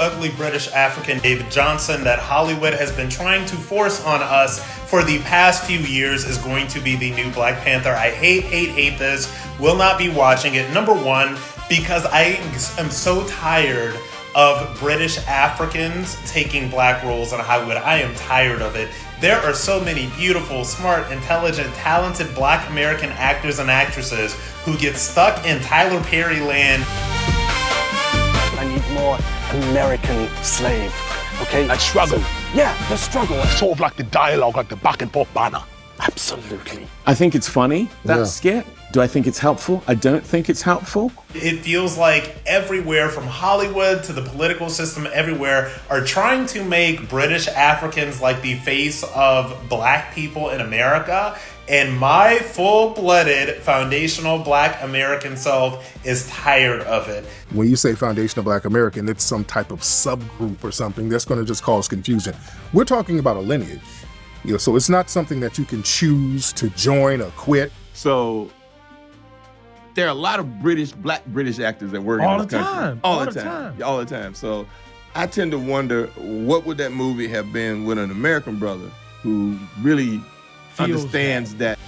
ugly British African David Johnson that Hollywood has been trying to force on us for the past few years is going to be the new Black Panther. I hate this. Will not be watching it. Number one, because I am so tired of British Africans taking black roles in Hollywood. I am tired of it. There are so many beautiful, smart, intelligent, talented black American actors and actresses who get stuck in Tyler Perry land. I need more American slave, okay? That struggle. Yeah, the struggle. Sort of like the dialogue, like the back and forth banner. Absolutely. I think it's funny, that skit. Do I think it's helpful? I don't think it's helpful. It feels like everywhere from Hollywood to the political system, everywhere are trying to make British Africans like the face of black people in America. And my full-blooded foundational black American self is tired of it. When you say foundational black American, it's some type of subgroup or something that's going to just cause confusion. We're talking about a lineage. So it's not something that you can choose to join or quit. So there are a lot of black British actors that work in this country. All the time. So I tend to wonder, what would that movie have been with an American brother who really understands that.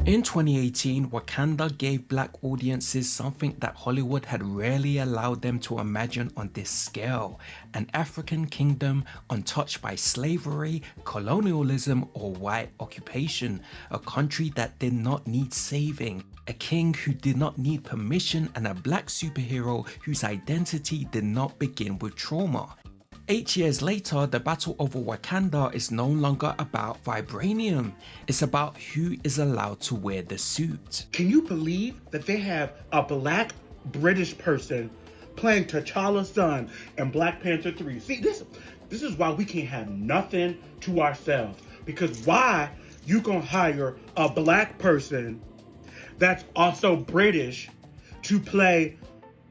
In 2018, Wakanda gave black audiences something that Hollywood had rarely allowed them to imagine on this scale: an African kingdom untouched by slavery, colonialism, or white occupation, a country that did not need saving, a king who did not need permission, and a black superhero whose identity did not begin with trauma. 8 years later, the battle over Wakanda is no longer about vibranium. It's about who is allowed to wear the suit. Can you believe that they have a black British person playing T'Challa's son in Black Panther 3? See, this is why we can't have nothing to ourselves. Because why you gonna hire a black person that's also British to play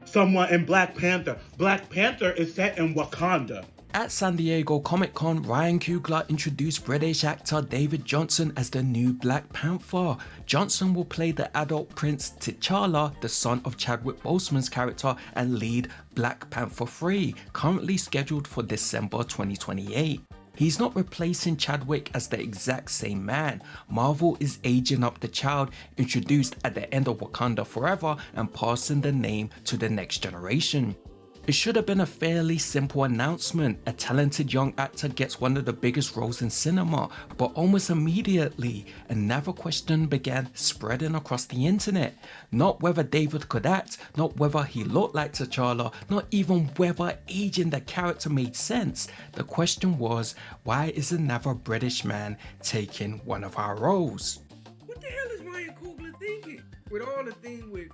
someone in Black Panther? Black Panther is set in Wakanda. At San Diego Comic-Con, Ryan Coogler introduced British actor David Johnson as the new Black Panther. Johnson will play the adult Prince T'Challa, the son of Chadwick Boseman's character, and lead Black Panther 3, currently scheduled for December 2028. He's not replacing Chadwick as the exact same man. Marvel is aging up the child introduced at the end of Wakanda Forever and passing the name to the next generation. It should have been a fairly simple announcement. A talented young actor gets one of the biggest roles in cinema, but almost immediately, another question began spreading across the internet. Not whether David could act, not whether he looked like T'Challa, not even whether aging the character made sense. The question was, why is another British man taking one of our roles? What the hell is Ryan Coogler thinking? With all the thing with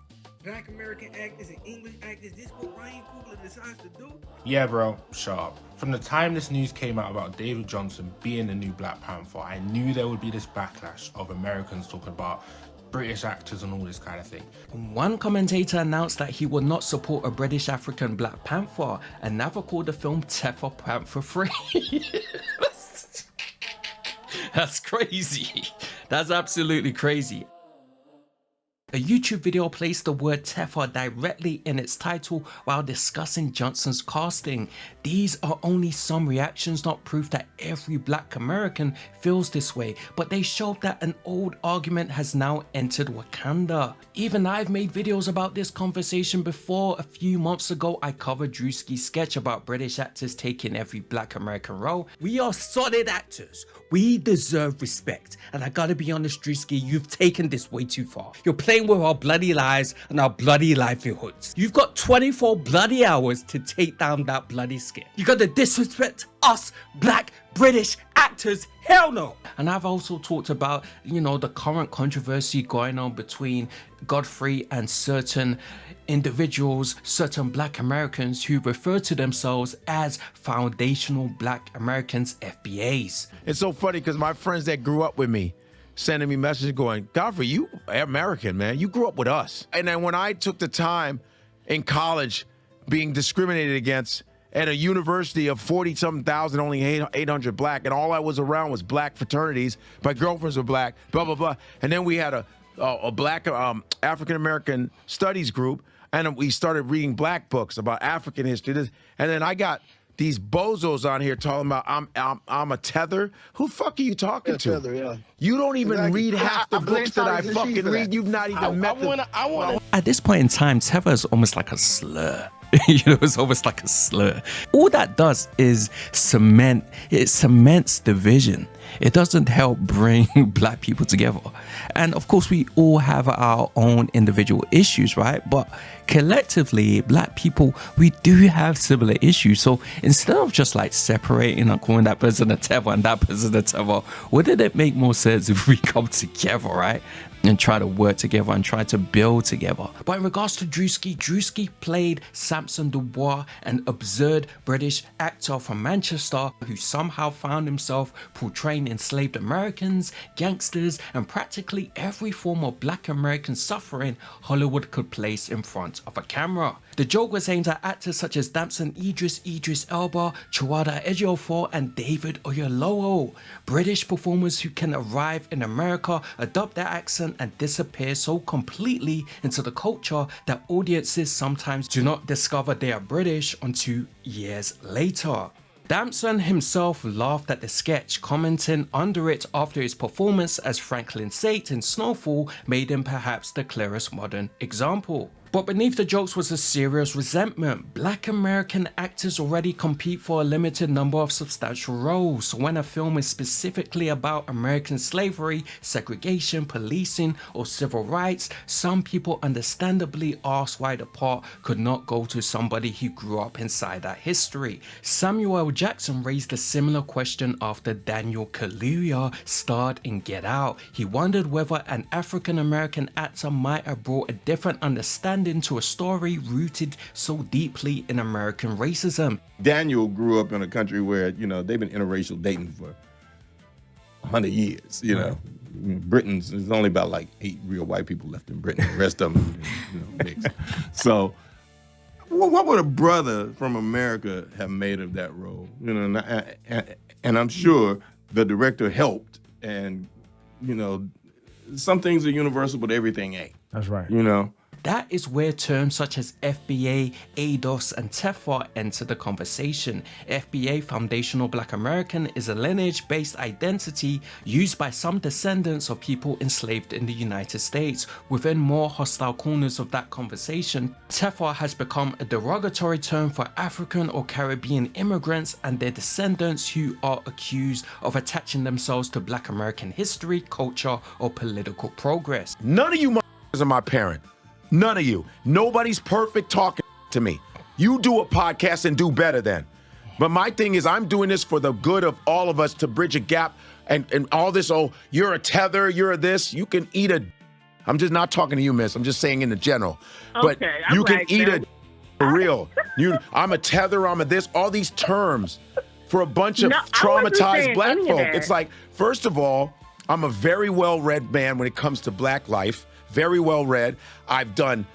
Black American actors and English actors, this what Ryan Coogler decides to do? Yeah, bro, sharp. From the time this news came out about David Johnson being the new Black Panther, I knew there would be this backlash of Americans talking about British actors and all this kind of thing. One commentator announced that he would not support a British African Black Panther. Another called the film Teffa Panther 3. That's crazy. That's absolutely crazy. A YouTube video placed the word Teffa directly in its title while discussing Johnson's casting. These are only some reactions, not proof that every black American feels this way, but they show that an old argument has now entered Wakanda. Even I've made videos about this conversation before. A few months ago, I covered Drewski's sketch about British actors taking every black American role. We are solid actors. We deserve respect. And I gotta be honest, Drewski, you've taken this way too far. You're playing playing with our bloody lives and our bloody livelihoods. You've got 24 bloody hours to take down that bloody skit. You got to disrespect us black British actors? Hell no. And I've also talked about, you know, the current controversy going on between Godfrey and certain individuals, certain black Americans who refer to themselves as foundational black Americans, FBAs. It's so funny because my friends that grew up with me sending me messages going, Godfrey, you American, man. You grew up with us. And then when I took the time in college being discriminated against at a university of 40-something thousand, only 800 black, and all I was around was black fraternities. My girlfriends were black, blah, blah, blah. And then we had a black African-American studies group, and we started reading black books about African history. And then I got these bozos on here talking about I'm a tether. Who the fuck are you talking to? Tether, yeah. You don't even read half the books that I fucking read. You've not even met them. At this point in time, tether is almost like a slur. You know, it's almost like a slur. All that does is it cements division. It doesn't help bring black people together. And of course, we all have our own individual issues, right? But collectively, black people, we do have similar issues. So instead of just like separating and calling that person a tether and that person a tether, wouldn't it make more sense if we come together, right? And try to work together and try to build together. But in regards to Drewski played Samson Dubois, an absurd British actor from Manchester who somehow found himself portraying enslaved Americans, gangsters, and practically every form of black American suffering Hollywood could place in front of a camera. The joke was aimed at actors such as Damson Idris Elba, Chiwetel Ejiofor, and David Oyelowo. British performers who can arrive in America, adopt their accent, and disappear so completely into the culture that audiences sometimes do not discover they are British until years later. Damson himself laughed at the sketch, commenting under it after his performance as Franklin Sate in Snowfall made him perhaps the clearest modern example. But beneath the jokes was a serious resentment. Black American actors already compete for a limited number of substantial roles, so when a film is specifically about American slavery, segregation, policing, or civil rights, some people understandably ask why the part could not go to somebody who grew up inside that history. Samuel L. Jackson raised a similar question after Daniel Kaluuya starred in Get Out. He wondered whether an African American actor might have brought a different understanding to a story rooted so deeply in American racism. Daniel grew up in a country where, you know, they've been interracial dating for 100 years, you know. Britain's, there's only about like 8 real white people left in Britain. The rest of them, you know, mixed. So what would a brother from America have made of that role? You know, and I'm sure the director helped, and, you know, some things are universal, but everything ain't. That's right. You know? That is where terms such as FBA, ADOS, and TEFA enter the conversation. FBA, Foundational Black American, is a lineage-based identity used by some descendants of people enslaved in the United States. Within more hostile corners of that conversation, TEFA has become a derogatory term for African or Caribbean immigrants and their descendants who are accused of attaching themselves to Black American history, culture, or political progress. None of you motherfuckers are my parent. None of you. Nobody's perfect talking to me. You do a podcast and do better then. But my thing is, I'm doing this for the good of all of us to bridge a gap and all this, oh, you're a tether, you're a this, you can eat a... I'm just not talking to you, miss. I'm just saying in the general. But Okay, you I'm can like, eat man. a... For real. I'm a tether, I'm a this, all these terms for a bunch of No, I wasn't traumatized saying black any of folk. that. It's like, first of all, I'm a very well-read man when it comes to black life. Very well read. I've done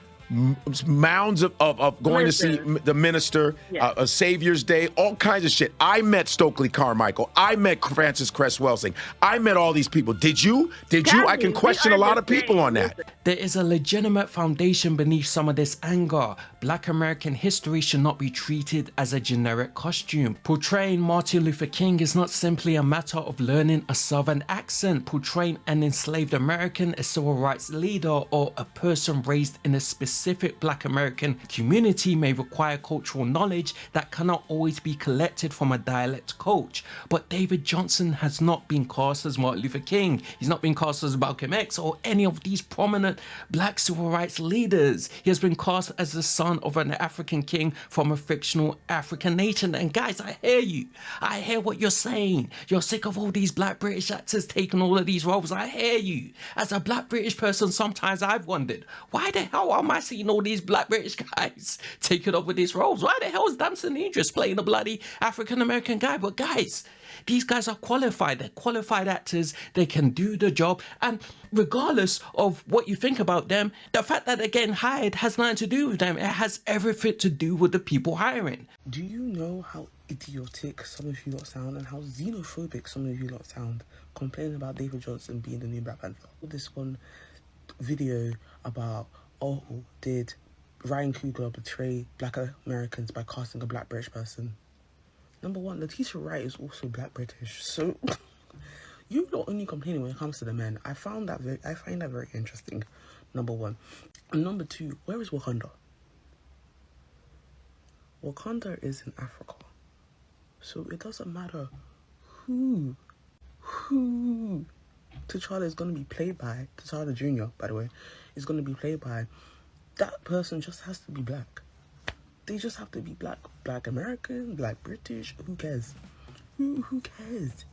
mounds of going to see the minister, Yeah. a Savior's Day, all kinds of shit. I met Stokely Carmichael. I met Francis Cress Welsing. I met all these people. Did you? I can question a lot of people on that. There is a legitimate foundation beneath some of this anger. Black American history should not be treated as a generic costume. Portraying Martin Luther King is not simply a matter of learning a Southern accent. Portraying an enslaved American, a civil rights leader, or a person raised in a specific specific Black American community may require cultural knowledge that cannot always be collected from a dialect coach. But David Johnson has not been cast as Martin Luther King. He's not been cast as Malcolm X or any of these prominent Black civil rights leaders. He has been cast as the son of an African king from a fictional African nation. And guys, I hear you. I hear what you're saying. You're sick of all these Black British actors taking all of these roles. I hear you. As a Black British person, sometimes I've wondered, why the hell am I seeing all these Black British guys taking over these roles? Why the hell is Damson Idris playing a bloody African American guy? But guys, these guys are qualified. They're qualified actors. They can do the job. And regardless of what you think about them, the fact that they're getting hired has nothing to do with them. It has everything to do with the people hiring. Do you know how idiotic some of you lot sound and how xenophobic some of you lot sound complaining about David Johnson being the new Black Panther? This one video about, oh, did Ryan Coogler betray Black Americans by casting a Black British person? Number one, Letitia Wright is also Black British, so you're not only complaining when it comes to the men. I find that very interesting. Number one, and number two, where is Wakanda? Wakanda is in Africa, so it doesn't matter who T'Challa is going to be played by. T'Challa Jr., by the way, is going to be played by. That person just has to be Black. They just have to be Black. Black American, Black British, who cares? Who cares?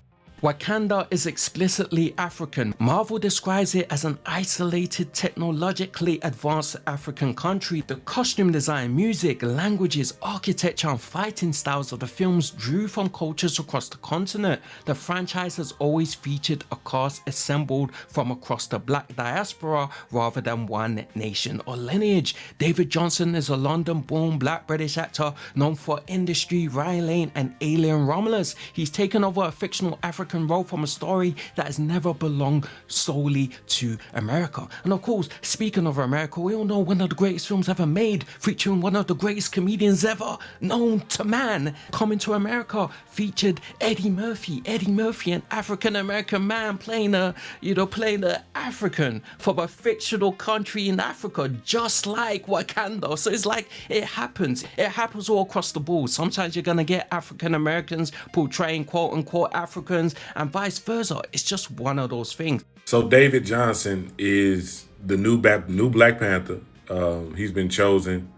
Wakanda is explicitly African. Marvel describes it as an isolated, technologically advanced African country. The costume design, music, languages, architecture and fighting styles of the films drew from cultures across the continent. The franchise has always featured a cast assembled from across the Black diaspora rather than one nation or lineage. David Johnson is a London-born Black British actor known for Industry, Ryan Lane and Alien Romulus. He's taken over a fictional African role from a story that has never belonged solely to America. And of course, speaking of America, we all know one of the greatest films ever made, featuring one of the greatest comedians ever known to man. Coming to America featured Eddie Murphy, an African American man playing a African from a fictional country in Africa, just like Wakanda. So it's like it happens all across the board. Sometimes you're gonna get African Americans portraying quote unquote Africans, and vice versa. It's just one of those things. So David Johnson is the new Black Panther. He's been chosen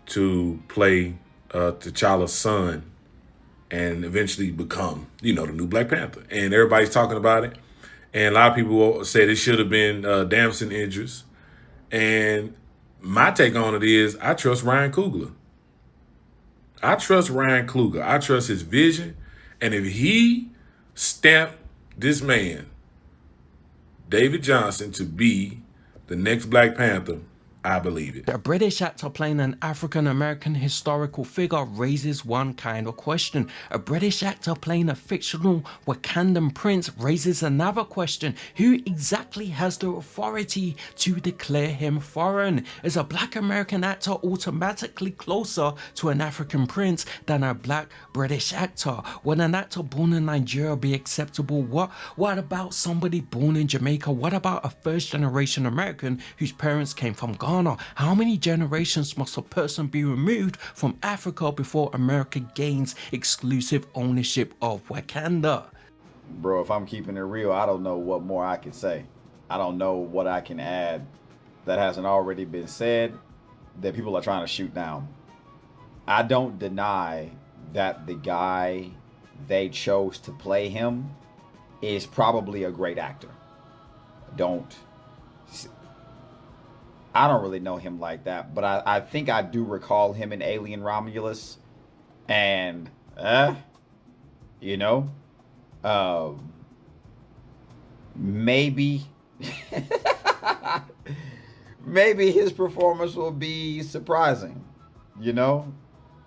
to play T'Challa's son and eventually become, the new Black Panther. And everybody's talking about it. And a lot of people said it should have been Damson Idris. And my take on it is I trust Ryan Coogler. I trust his vision. And if he stamped this man, David Johnson, to be the next Black Panther, I believe it. A British actor playing an African American historical figure raises one kind of question. A British actor playing a fictional Wakandan prince raises another question. Who exactly has the authority to declare him foreign? Is a Black American actor automatically closer to an African prince than a Black British actor? Would an actor born in Nigeria be acceptable? What about somebody born in Jamaica? What about a first-generation American whose parents came from Ghana? How many generations must a person be removed from Africa before America gains exclusive ownership of Wakanda? Bro, if I'm keeping it real, I don't know what more I can say. I don't know what I can add that hasn't already been said that people are trying to shoot down. I don't deny that the guy they chose to play him is probably a great actor. I don't really know him like that, but I think I do recall him in Alien Romulus, and maybe his performance will be surprising.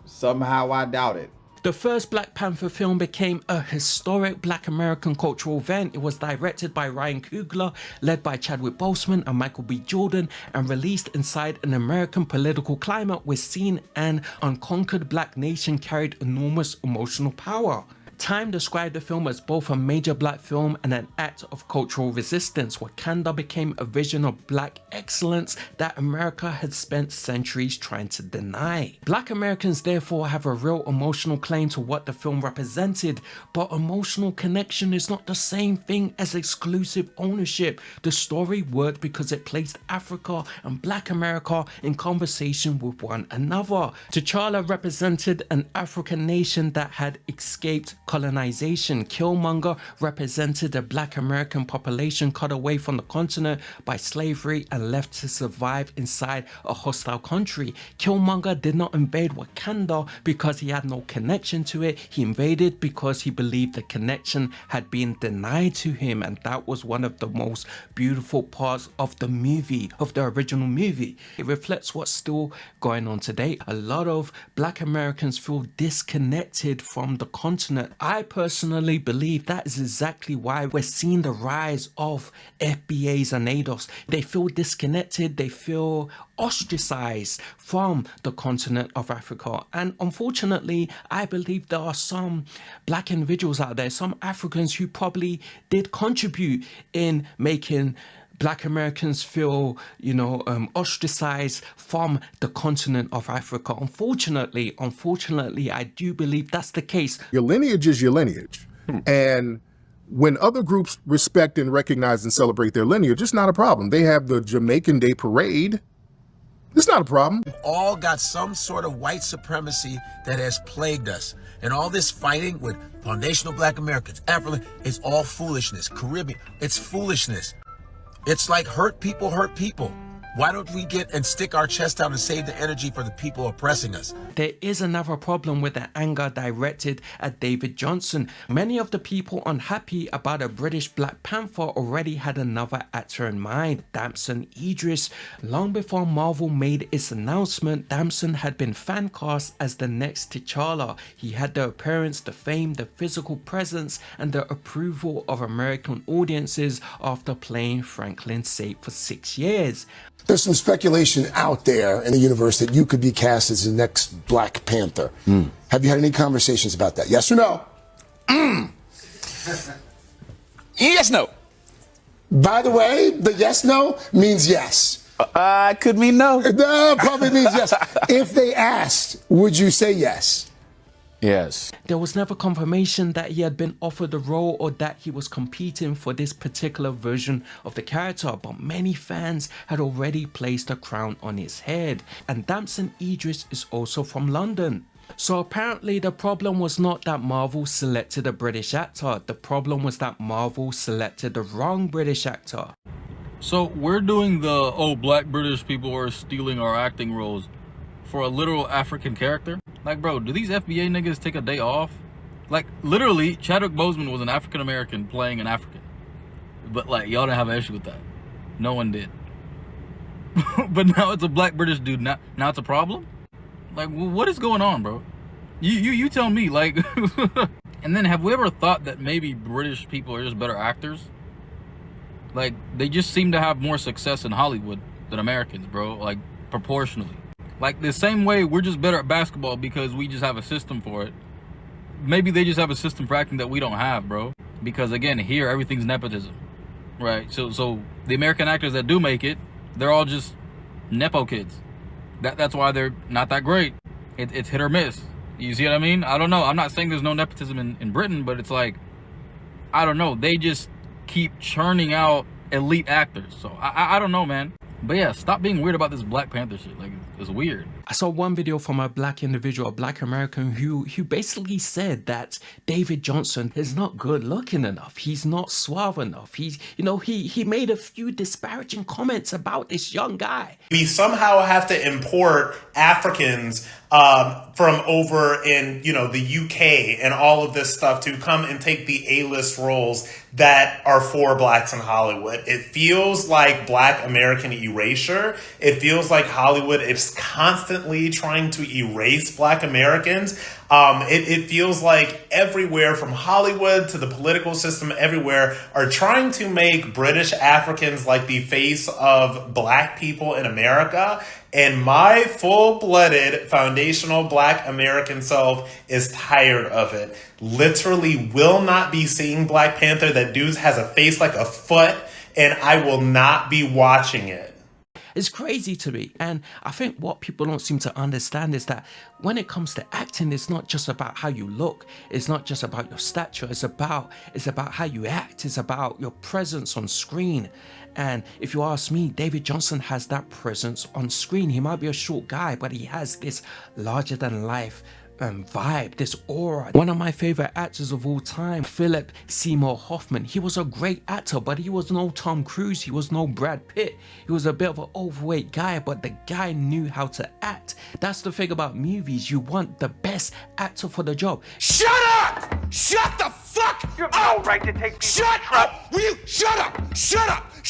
Somehow I doubt it. The first Black Panther film became a historic Black American cultural event. It was directed by Ryan Coogler, led by Chadwick Boseman and Michael B. Jordan, and released inside an American political climate where seeing an unconquered Black nation carried enormous emotional power. Time described the film as both a major black film and an act of cultural resistance. Wakanda became a vision of black excellence that America had spent centuries trying to deny. Black Americans therefore have a real emotional claim to what the film represented, but emotional connection is not the same thing as exclusive ownership. The story worked because it placed Africa and Black America in conversation with one another. T'Challa represented an African nation that had escaped colonization. Killmonger represented a Black American population cut away from the continent by slavery and left to survive inside a hostile country. Killmonger did not invade Wakanda because he had no connection to it. He invaded because he believed the connection had been denied to him, and that was one of the most beautiful parts of the movie, of the original movie. It reflects what's still going on today. A lot of Black Americans feel disconnected from the continent. I personally believe that is exactly why we're seeing the rise of FBAs and ADOS. They feel disconnected, they feel ostracized from the continent of Africa. And unfortunately, I believe there are some Black individuals out there, some Africans who probably did contribute in making Black Americans feel, ostracized from the continent of Africa. Unfortunately, I do believe that's the case. Your lineage is your lineage. And when other groups respect and recognize and celebrate their lineage, it's not a problem. They have the Jamaican Day Parade. It's not a problem. We've all got some sort of white supremacy that has plagued us. And all this fighting with foundational Black Americans, African, it's all foolishness. Caribbean, it's foolishness. It's like hurt people hurt people. Why don't we get and stick our chest out and save the energy for the people oppressing us? There is another problem with the anger directed at David Johnson. Many of the people unhappy about a British Black Panther already had another actor in mind, Damson Idris. Long before Marvel made its announcement, Damson had been fan cast as the next T'Challa. He had the appearance, the fame, the physical presence, and the approval of American audiences after playing Franklin Sape for 6 years. There's some speculation out there in the universe that you could be cast as the next Black Panther. Have you had any conversations about that? Yes or no? Yes, no. By the way, the yes, no means yes. Could mean no. No, probably means yes. If they asked, would you say yes? Yes. There was never confirmation that he had been offered the role or that he was competing for this particular version of the character, but many fans had already placed a crown on his head. And Damson Idris is also from London. So apparently the problem was not that Marvel selected a British actor. The problem was that Marvel selected the wrong British actor. So we're doing the, Black British people are stealing our acting roles for a literal African character? Like, bro, do these FBA niggas take a day off? Like, literally, Chadwick Boseman was an African American playing an African. But, like, y'all didn't have an issue with that. No one did. But now it's a Black British dude. Now it's a problem? Like, what is going on, bro? You tell me, like... And then, have we ever thought that maybe British people are just better actors? Like, they just seem to have more success in Hollywood than Americans, bro. Like, proportionally. Like, the same way we're just better at basketball because we just have a system for it. Maybe they just have a system for acting that we don't have, bro. Because, again, here, everything's nepotism. Right? So the American actors that do make it, they're all just Nepo kids. That's why they're not that great. It's hit or miss. You see what I mean? I don't know. I'm not saying there's no nepotism in Britain, but it's like, I don't know. They just keep churning out elite actors. So, I don't know, man. But yeah, stop being weird about this Black Panther shit. Like, it's weird. I saw one video from a Black individual, a Black American, who basically said that David Johnson is not good looking enough. He's not suave enough. He made a few disparaging comments about this young guy. We somehow have to import Africans from over in, the UK and all of this stuff to come and take the A-list roles that are for Blacks in Hollywood. It feels like Black American erasure. It feels like Hollywood is constantly trying to erase Black Americans. It feels like everywhere from Hollywood to the political system, everywhere are trying to make British Africans like the face of Black people in America. And my full-blooded foundational Black American self is tired of it. Literally will not be seeing Black Panther. That dude has a face like a foot, and I will not be watching it. It's crazy to me. And I think what people don't seem to understand is that when it comes to acting, it's not just about how you look. It's not just about your stature. It's about how you act. It's about your presence on screen. And if you ask me, David Johnson has that presence on screen. He might be a short guy, but he has this larger than life vibe, this aura. One of my favorite actors of all time, Philip Seymour Hoffman. He was a great actor, but he was no Tom Cruise. He was no Brad Pitt. He was a bit of an overweight guy, but the guy knew how to act. That's the thing about movies. You want the best actor for the job. Shut up! Shut the fuck up! You have no right to take people Shut up! Will you shut up? Shut up!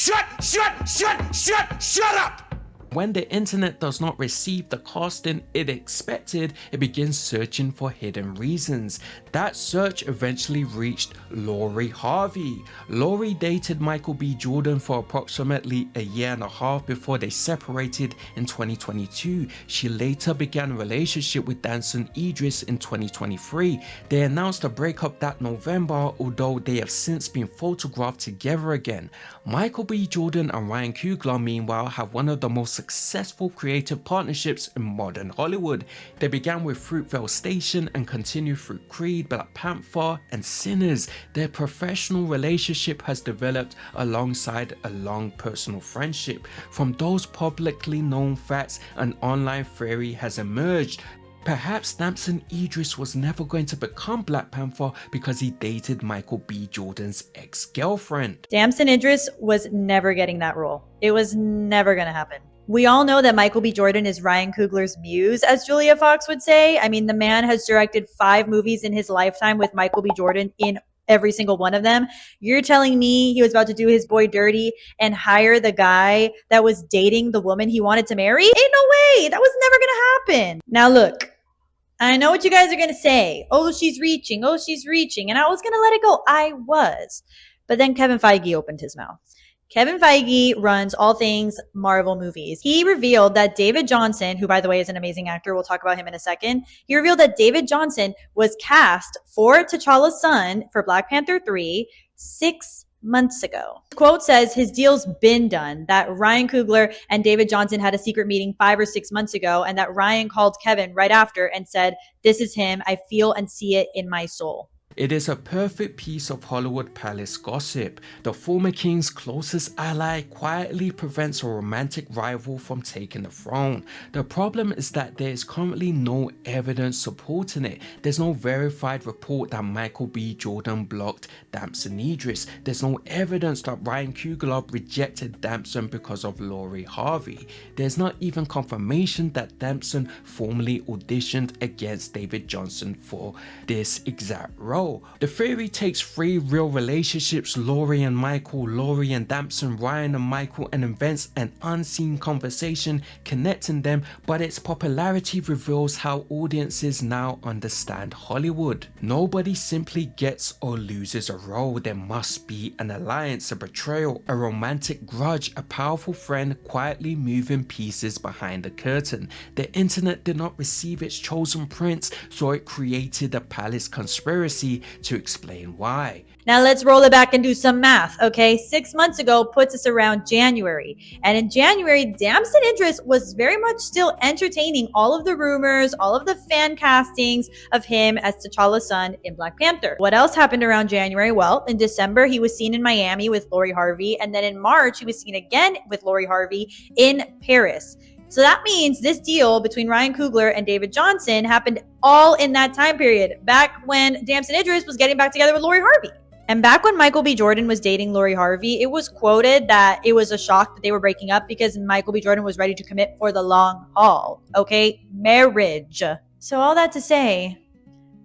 Shut up! When the internet does not receive the casting it expected, it begins searching for hidden reasons. That search eventually reached Lori Harvey. Lori dated Michael B. Jordan for approximately a year and a half before they separated in 2022. She later began a relationship with Damson Idris in 2023. They announced a breakup that November, although they have since been photographed together again. Michael B. Jordan and Ryan Coogler, meanwhile, have one of the most successful creative partnerships in modern Hollywood. They began with Fruitvale Station and continued through Creed, Black Panther, and Sinners. Their professional relationship has developed alongside a long personal friendship. From those publicly known facts, an online theory has emerged. Perhaps Damson Idris was never going to become Black Panther because he dated Michael B. Jordan's ex-girlfriend. Damson Idris was never getting that role. It was never going to happen. We all know that Michael B. Jordan is Ryan Coogler's muse, as Julia Fox would say. I mean, the man has directed 5 movies in his lifetime with Michael B. Jordan in every single one of them. You're telling me he was about to do his boy dirty and hire the guy that was dating the woman he wanted to marry? Ain't no way. That was never going to happen. Now look, I know what you guys are going to say. Oh, she's reaching. Oh, she's reaching. And I was going to let it go. I was. But then Kevin Feige opened his mouth. Kevin Feige runs all things Marvel movies. He revealed that David Johnson, who by the way is an amazing actor, we'll talk about him in a second. He revealed that David Johnson was cast for T'Challa's son for Black Panther 3 6 months ago. The quote says his deal's been done, that Ryan Coogler and David Johnson had a secret meeting 5 or 6 months ago, and that Ryan called Kevin right after and said, "This is him. I feel and see it in my soul." It is a perfect piece of Hollywood palace gossip. The former king's closest ally quietly prevents a romantic rival from taking the throne. The problem is that there is currently no evidence supporting it. There's no verified report that Michael B. Jordan blocked Damson Idris. There's no evidence that Ryan Coogler rejected Damson because of Lori Harvey. There's not even confirmation that Damson formally auditioned against David Johnson for this exact role. The theory takes 3 real relationships, Lori and Michael, Lori and Damson, Ryan and Michael, and invents an unseen conversation connecting them, but its popularity reveals how audiences now understand Hollywood. Nobody simply gets or loses a role. There must be an alliance, a betrayal, a romantic grudge, a powerful friend quietly moving pieces behind the curtain. The internet did not receive its chosen prince, so it created a palace conspiracy to explain why. Now let's roll it back and do some math, okay? 6 months ago puts us around January. And in January, Damson Idris was very much still entertaining all of the rumors, all of the fan castings of him as T'Challa's son in Black Panther. What else happened around January? Well, in December, he was seen in Miami with Lori Harvey. And then in March, he was seen again with Lori Harvey in Paris. So that means this deal between Ryan Coogler and David Johnson happened all in that time period, back when Damson Idris was getting back together with Lori Harvey. And back when Michael B. Jordan was dating Lori Harvey, it was quoted that it was a shock that they were breaking up because Michael B. Jordan was ready to commit for the long haul, okay? Marriage. So all that to say,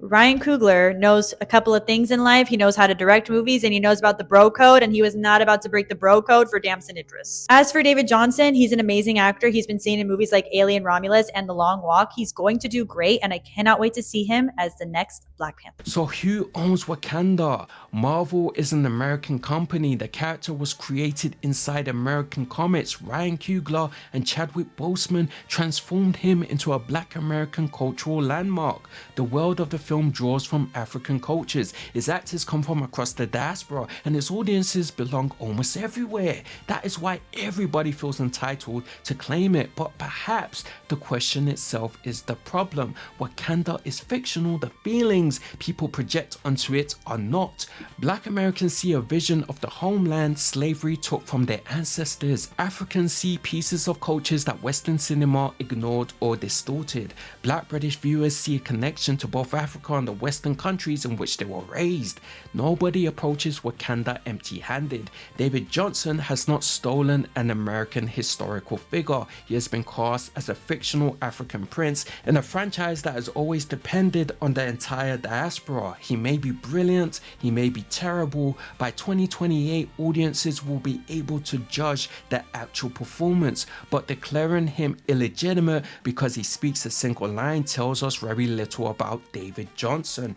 Ryan Coogler knows a couple of things in life. He knows how to direct movies and he knows about the bro code, and he was not about to break the bro code for Damson Idris. As for David Johnson, he's an amazing actor. He's been seen in movies like Alien Romulus and The Long Walk. He's going to do great, and I cannot wait to see him as the next Black Panther. So who owns Wakanda? Marvel is an American company. The character was created inside American comics. Ryan Coogler and Chadwick Boseman transformed him into a Black American cultural landmark. The world of the film draws from African cultures. Its actors come from across the diaspora, and its audiences belong almost everywhere. That is why everybody feels entitled to claim it. But perhaps the question itself is the problem. Wakanda is fictional. The feelings people project onto it are not. Black Americans see a vision of the homeland slavery took from their ancestors. Africans see pieces of cultures that Western cinema ignored or distorted. Black British viewers see a connection to both Africa and the Western countries in which they were raised. Nobody approaches Wakanda empty-handed. David Johnson has not stolen an American historical figure. He has been cast as a fictional African prince in a franchise that has always depended on the entire diaspora. He may be brilliant, he may be terrible. By 2028, audiences will be able to judge the actual performance, but declaring him illegitimate because he speaks a single line tells us very little about David Johnson.